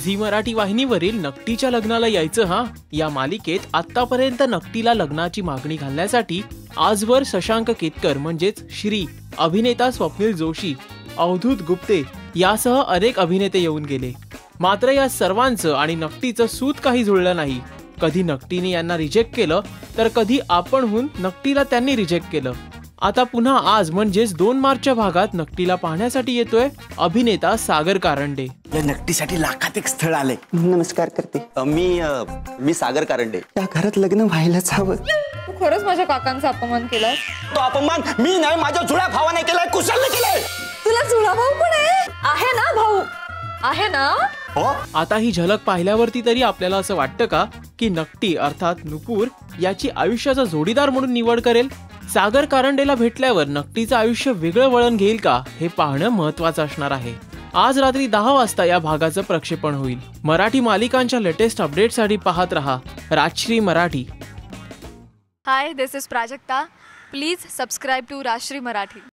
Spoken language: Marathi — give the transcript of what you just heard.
झी मराठी वाहिनीवरील नकटीच्या लग्नाला यायचं हा या मालिकेत आतापर्यंत नकटीला लग्नाची मागणी घालण्यासाठी आजवर शशांक केतकर म्हणजेच श्री, अभिनेता स्वप्नील जोशी, अवधूत गुप्ते यासह अनेक अभिनेते येऊन गेले. मात्र या सर्वांचं आणि नकटीचं सूत काही जुळलं नाही. कधी नकटीने यांना रिजेक्ट केलं तर कधी आपणहून नकटीला त्यांनी रिजेक्ट केलं. आता पुन्हा आज म्हणजेच 2 मार्चच्या भागात नकटीला पाहण्यासाठी येतोय अभिनेता सागर कारंडे. या नकटीसाठी लाखात एक स्थळ आले. नमस्कार करते. मी सागर कारंडे. त्या घरात लग्न व्हायलाच हवं. तू खरंच माझ्या काकांचा अपमान केलास? तो अपमान मी नाही, माझ्या जुळ्या भावाने केलाय, कुशलने केलाय. तुला जुळा भाऊ पण आहे ना? भाऊ आहे ना? हो. आता ही झलक पाहिल्यावरती तरी आपल्याला असं वाटतं का की नकटी अर्थात नुपूर याची आयुष्याचा जोडीदार म्हणून निवड करेल? सागर कारंडेला भेटल्यावर नकटीचं आयुष्य वेगळं वळण घेईल का हे पाहणं महत्त्वाचं असणार आहे. आज रात्री 10 वाजता या भागाचं प्रक्षेपण होईल. मराठी मालिकांच्या लेटेस्ट अपडेटसाठी पाहत रहा Rajshri Marathi. Hi, this is Prajakta. Please subscribe to Rashri Marathi.